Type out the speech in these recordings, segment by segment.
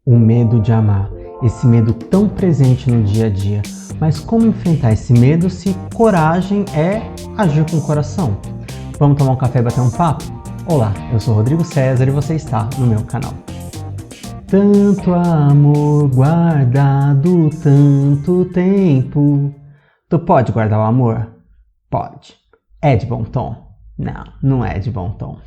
O medo de amar, esse medo tão presente no dia a dia. Mas como enfrentar esse medo se coragem é agir com o coração? Vamos tomar um café e bater um papo? Olá, eu sou Rodrigo César e você está no meu canal. Tanto amor guardado tanto tempo. Tu pode guardar o amor? Pode. É de bom tom? Não, não é de bom tom.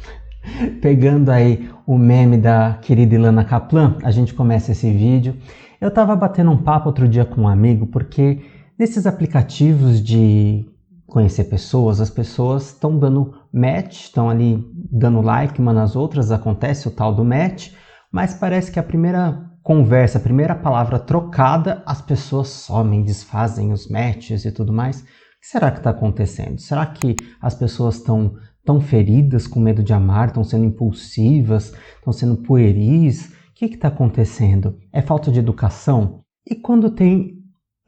Pegando aí o meme da querida Ilana Kaplan, a gente começa esse vídeo. Eu tava batendo um papo outro dia com um amigo, porque nesses aplicativos de conhecer pessoas, as pessoas estão dando match, estão ali dando like umas nas outras, acontece o tal do match, mas parece que a primeira conversa, a primeira palavra trocada, as pessoas somem, desfazem os matches e tudo mais. O que será que está acontecendo? Será que as pessoas estão tão feridas com medo de amar, estão sendo impulsivas, estão sendo pueris? O que está acontecendo? É falta de educação? E quando tem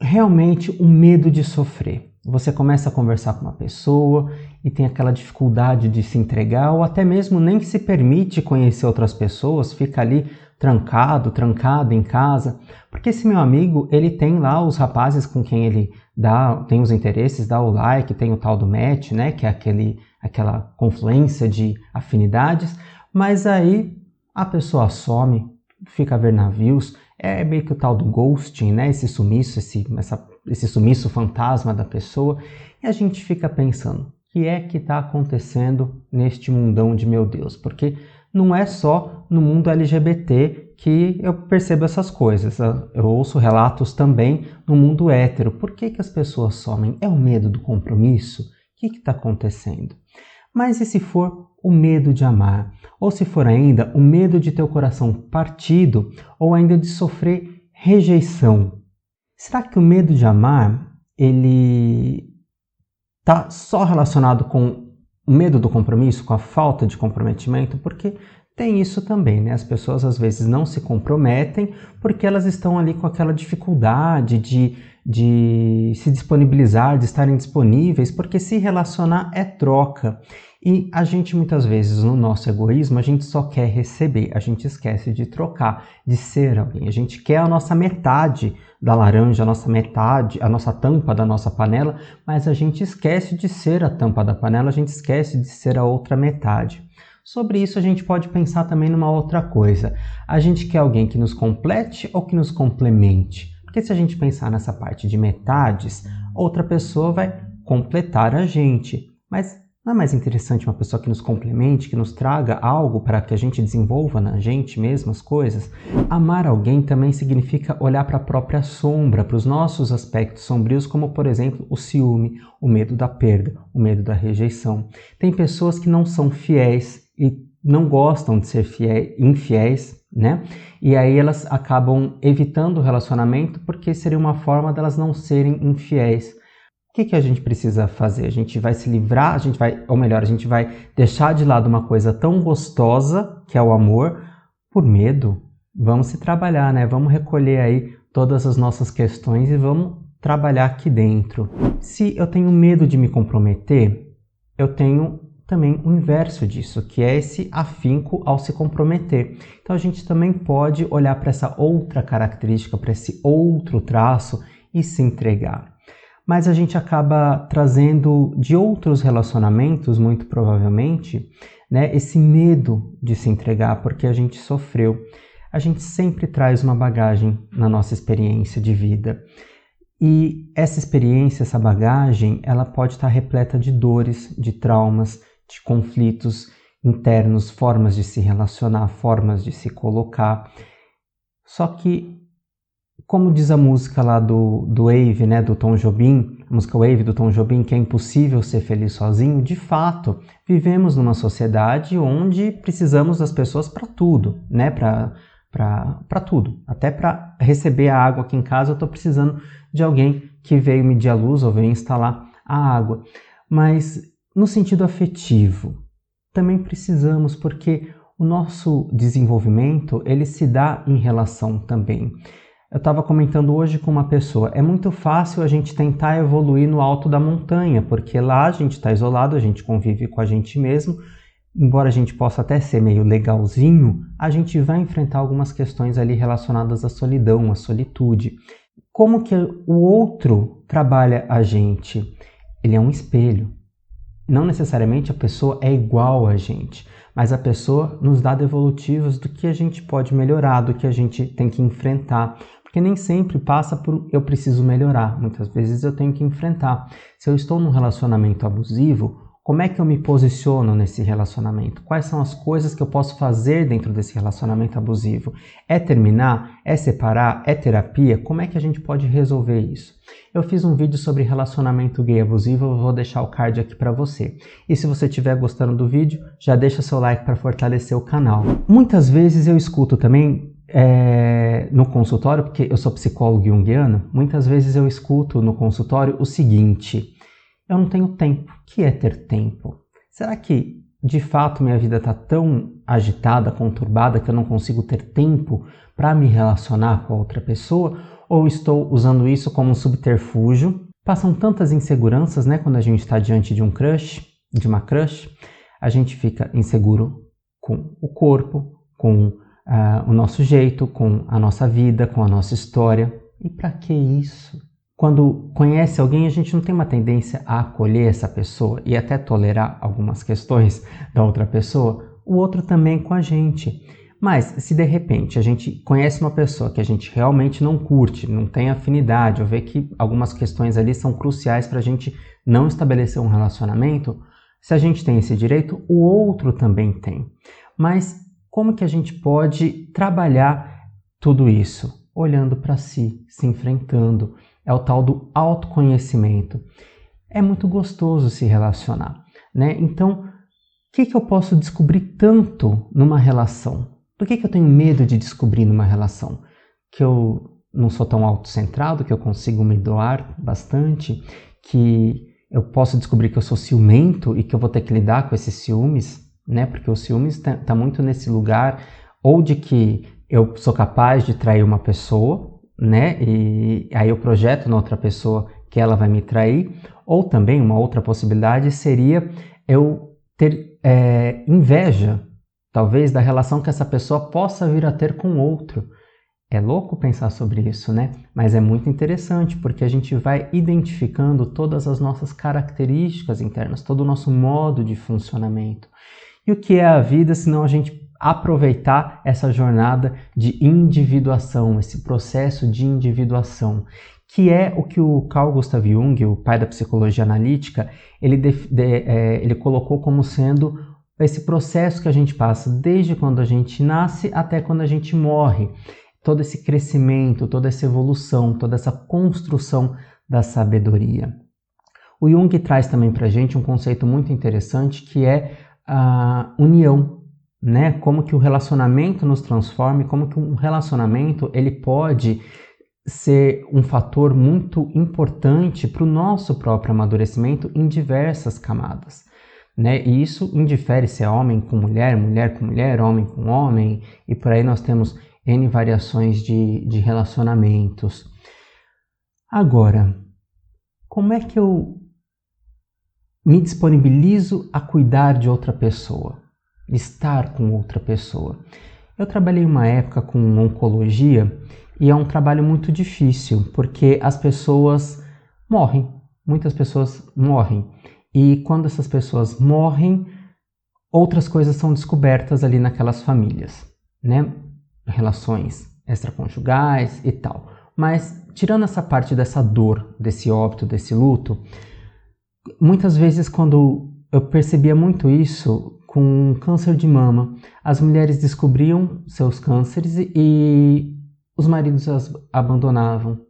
realmente o medo de sofrer? Você começa a conversar com uma pessoa e tem aquela dificuldade de se entregar, ou até mesmo nem se permite conhecer outras pessoas, fica ali trancado em casa, porque esse meu amigo, ele tem lá os rapazes com quem ele tem os interesses, dá o like, tem o tal do match, né, que é aquela confluência de afinidades, mas aí a pessoa some, fica a ver navios, é meio que o tal do ghosting, né, esse sumiço, esse sumiço fantasma da pessoa, e a gente fica pensando, o que é que está acontecendo neste mundão de meu Deus? Porque não é só no mundo LGBT que eu percebo essas coisas. Eu ouço relatos também no mundo hétero. Por que as pessoas somem? É o medo do compromisso? O que está acontecendo? Mas e se for o medo de amar? Ou se for ainda o medo de ter o coração partido ou ainda de sofrer rejeição? Será que o medo de amar, ele está só relacionado com o medo do compromisso, com a falta de comprometimento? Porque tem isso também, né? As pessoas às vezes não se comprometem porque elas estão ali com aquela dificuldade de se disponibilizar, de estarem disponíveis, porque se relacionar é troca. E a gente muitas vezes, no nosso egoísmo, a gente só quer receber, a gente esquece de trocar, de ser alguém. A gente quer a nossa metade da laranja, a nossa metade, a nossa tampa da nossa panela, mas a gente esquece de ser a tampa da panela, a gente esquece de ser a outra metade. Sobre isso a gente pode pensar também numa outra coisa. A gente quer alguém que nos complete ou que nos complemente? Porque se a gente pensar nessa parte de metades, outra pessoa vai completar a gente. Mas não é mais interessante uma pessoa que nos complemente, que nos traga algo para que a gente desenvolva na gente mesmo as coisas? Amar alguém também significa olhar para a própria sombra, para os nossos aspectos sombrios, como por exemplo o ciúme, o medo da perda, o medo da rejeição. Tem pessoas que não são fiéis e não gostam de ser infiéis, né? E aí elas acabam evitando o relacionamento porque seria uma forma delas não serem infiéis. O que a gente precisa fazer? A gente vai se livrar, a gente vai deixar de lado uma coisa tão gostosa, que é o amor, por medo? Vamos se trabalhar, né? Vamos recolher aí todas as nossas questões e vamos trabalhar aqui dentro. Se eu tenho medo de me comprometer, eu tenho também o inverso disso, que é esse afinco ao se comprometer. Então a gente também pode olhar para essa outra característica, para esse outro traço e se entregar. Mas a gente acaba trazendo de outros relacionamentos, muito provavelmente, né, esse medo de se entregar porque a gente sofreu. A gente sempre traz uma bagagem na nossa experiência de vida. E essa experiência, essa bagagem, ela pode estar repleta de dores, de traumas, de conflitos internos, formas de se relacionar, formas de se colocar. Só que, como diz a música lá do Wave, né, do Tom Jobim, a música Wave do Tom Jobim, que é impossível ser feliz sozinho, de fato, vivemos numa sociedade onde precisamos das pessoas para tudo, né, para tudo. Até para receber a água aqui em casa, eu estou precisando de alguém que veio medir a luz ou veio instalar a água. Mas no sentido afetivo, também precisamos, porque o nosso desenvolvimento, ele se dá em relação também. Eu estava comentando hoje com uma pessoa, é muito fácil a gente tentar evoluir no alto da montanha, porque lá a gente está isolado, a gente convive com a gente mesmo, embora a gente possa até ser meio legalzinho, a gente vai enfrentar algumas questões ali relacionadas à solidão, à solitude. Como que o outro trabalha a gente? Ele é um espelho. Não necessariamente a pessoa é igual a gente, mas a pessoa nos dá devolutivos do que a gente pode melhorar, do que a gente tem que enfrentar. Porque nem sempre passa por eu preciso melhorar, muitas vezes eu tenho que enfrentar. Se eu estou num relacionamento abusivo, como é que eu me posiciono nesse relacionamento? Quais são as coisas que eu posso fazer dentro desse relacionamento abusivo? É terminar? É separar? É terapia? Como é que a gente pode resolver isso? Eu fiz um vídeo sobre relacionamento gay abusivo, eu vou deixar o card aqui para você. E se você estiver gostando do vídeo, já deixa seu like para fortalecer o canal. Muitas vezes eu escuto também no consultório, porque eu sou psicólogo junguiano, muitas vezes eu escuto no consultório o seguinte: eu não tenho tempo. O que é ter tempo? Será que, de fato, minha vida está tão agitada, conturbada, que eu não consigo ter tempo para me relacionar com a outra pessoa? Ou estou usando isso como um subterfúgio? Passam tantas inseguranças, né? Quando a gente está diante de um crush, de uma crush, a gente fica inseguro com o corpo, com o nosso jeito, com a nossa vida, com a nossa história. E para que isso? Quando conhece alguém, a gente não tem uma tendência a acolher essa pessoa e até tolerar algumas questões da outra pessoa, o outro também com a gente. Mas se de repente a gente conhece uma pessoa que a gente realmente não curte, não tem afinidade, ou vê que algumas questões ali são cruciais para a gente não estabelecer um relacionamento, se a gente tem esse direito, o outro também tem. Mas como que a gente pode trabalhar tudo isso? Olhando para si, se enfrentando. É o tal do autoconhecimento. É muito gostoso se relacionar, né? Então, o que eu posso descobrir tanto numa relação? Do que eu tenho medo de descobrir numa relação? Que eu não sou tão autocentrado, que eu consigo me doar bastante, que eu posso descobrir que eu sou ciumento e que eu vou ter que lidar com esses ciúmes, né? Porque o ciúmes tá muito nesse lugar ou de que eu sou capaz de trair uma pessoa, né? E aí eu projeto na outra pessoa que ela vai me trair, ou também uma outra possibilidade seria eu ter inveja, talvez, da relação que essa pessoa possa vir a ter com outro. É louco pensar sobre isso, né? Mas é muito interessante, porque a gente vai identificando todas as nossas características internas, todo o nosso modo de funcionamento. E o que é a vida, senão a gente aproveitar essa jornada de individuação, esse processo de individuação, que é o que o Carl Gustav Jung, o pai da psicologia analítica, ele colocou como sendo esse processo que a gente passa desde quando a gente nasce até quando a gente morre. Todo esse crescimento, toda essa evolução, toda essa construção da sabedoria. O Jung traz também para a gente um conceito muito interessante que é a união, né? Como que o relacionamento nos transforma, como que um relacionamento ele pode ser um fator muito importante para o nosso próprio amadurecimento em diversas camadas, né? E isso indifere se é homem com mulher, mulher com mulher, homem com homem, e por aí nós temos N variações de relacionamentos. Agora, como é que eu me disponibilizo a cuidar de outra pessoa, estar com outra pessoa? Eu trabalhei uma época com oncologia e é um trabalho muito difícil, porque as pessoas morrem, muitas pessoas morrem. E quando essas pessoas morrem, outras coisas são descobertas ali naquelas famílias, né? Relações extraconjugais e tal. Mas, tirando essa parte dessa dor, desse óbito, desse luto, muitas vezes quando eu percebia muito isso com câncer de mama, as mulheres descobriam seus cânceres e os maridos as abandonavam.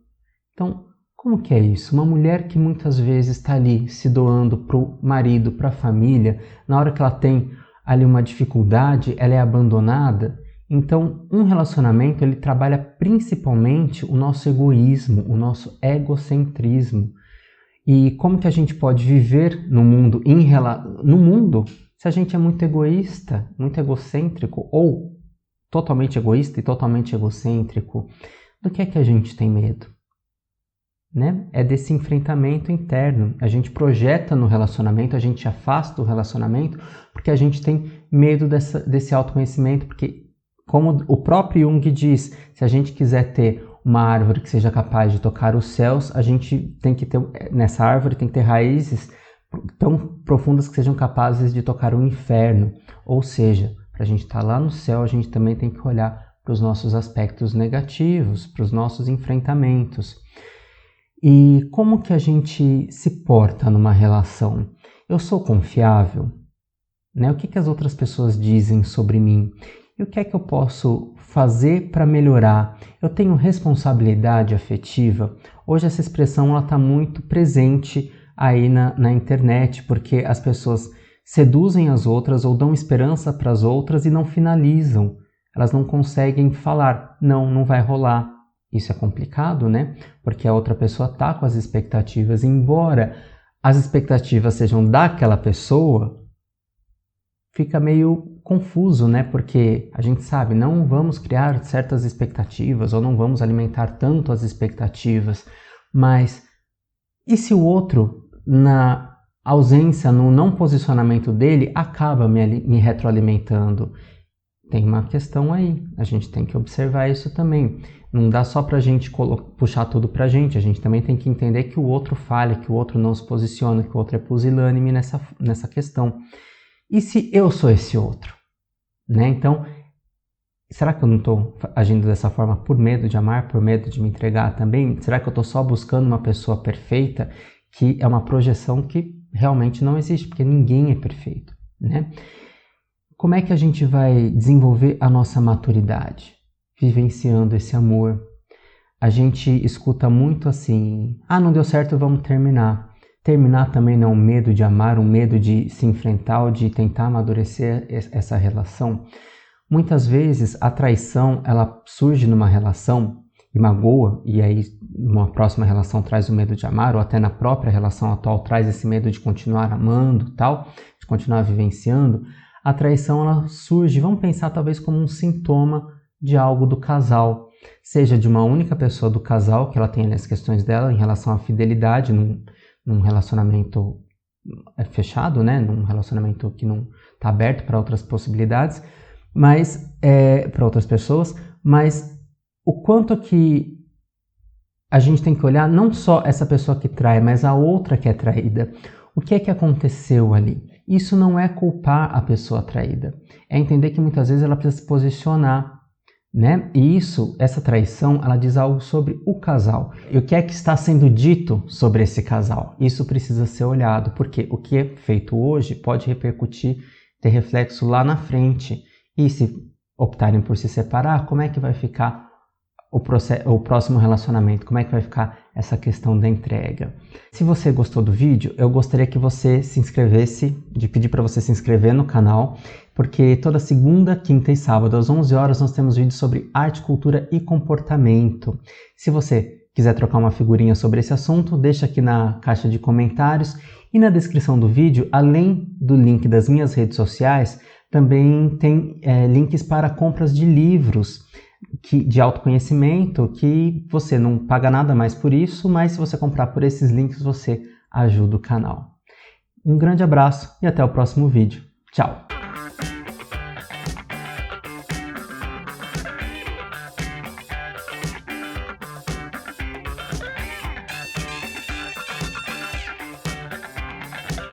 Então, como que é isso? Uma mulher que muitas vezes está ali se doando para o marido, para a família, na hora que ela tem ali uma dificuldade, ela é abandonada. Então, um relacionamento, ele trabalha principalmente o nosso egoísmo, o nosso egocentrismo. E como que a gente pode viver no mundo, se a gente é muito egoísta, muito egocêntrico, ou totalmente egoísta e totalmente egocêntrico? Do que é que a gente tem medo? Né? É desse enfrentamento interno. A gente projeta no relacionamento, a gente afasta o relacionamento, porque a gente tem medo desse autoconhecimento, porque, como o próprio Jung diz, se a gente quiser ter uma árvore que seja capaz de tocar os céus, a gente tem que ter, nessa árvore tem que ter raízes tão profundas que sejam capazes de tocar o inferno. Ou seja, para a gente estar lá no céu, a gente também tem que olhar para os nossos aspectos negativos, para os nossos enfrentamentos. E como que a gente se porta numa relação? Eu sou confiável? Né? O que as outras pessoas dizem sobre mim? E o que é que eu posso fazer para melhorar? Eu tenho responsabilidade afetiva? Hoje essa expressão está muito presente aí na internet, porque as pessoas seduzem as outras ou dão esperança para as outras e não finalizam. Elas não conseguem falar, não vai rolar. Isso é complicado, né? Porque a outra pessoa está com as expectativas, embora as expectativas sejam daquela pessoa, fica meio confuso, né? Porque a gente sabe, não vamos criar certas expectativas ou não vamos alimentar tanto as expectativas, mas e se o outro, na ausência, no não posicionamento dele, acaba me retroalimentando? Tem uma questão aí, a gente tem que observar isso também. Não dá só pra gente puxar tudo pra gente, a gente também tem que entender que o outro falha, que o outro não se posiciona, que o outro é pusilânime nessa questão. E se eu sou esse outro? Né? Então, será que eu não estou agindo dessa forma por medo de amar, por medo de me entregar também? Será que eu estou só buscando uma pessoa perfeita, que é uma projeção que realmente não existe, porque ninguém é perfeito, né? Como é que a gente vai desenvolver a nossa maturidade? Vivenciando esse amor. A gente escuta muito assim, não deu certo, vamos terminar. Terminar também não é um medo de amar, um medo de se enfrentar ou de tentar amadurecer essa relação. Muitas vezes a traição, ela surge numa relação e magoa, e aí numa próxima relação traz o medo de amar, ou até na própria relação atual traz esse medo de continuar amando, tal, de continuar vivenciando. A traição, ela surge, vamos pensar talvez como um sintoma de algo do casal, seja de uma única pessoa do casal, que ela tenha as questões dela em relação à fidelidade, num relacionamento fechado, né? Num relacionamento que não está aberto para outras possibilidades, mas para outras pessoas, mas o quanto que a gente tem que olhar não só essa pessoa que trai, mas a outra que é traída. O que é que aconteceu ali? Isso não é culpar a pessoa traída, é entender que muitas vezes ela precisa se posicionar, né? E essa traição, ela diz algo sobre o casal. E o que é que está sendo dito sobre esse casal? Isso precisa ser olhado, porque o que é feito hoje pode repercutir, ter reflexo lá na frente. E se optarem por se separar, como é que vai ficar o próximo relacionamento? Como é que vai ficar essa questão da entrega? Se você gostou do vídeo, eu gostaria que você se inscrevesse, de pedir para você se inscrever no canal, porque toda segunda, quinta e sábado às 11 horas nós temos vídeos sobre arte, cultura e comportamento. Se você quiser trocar uma figurinha sobre esse assunto, deixa aqui na caixa de comentários e na descrição do vídeo, além do link das minhas redes sociais, também tem links para compras de livros de autoconhecimento, que você não paga nada mais por isso, mas se você comprar por esses links, você ajuda o canal. Um grande abraço e até o próximo vídeo. Tchau!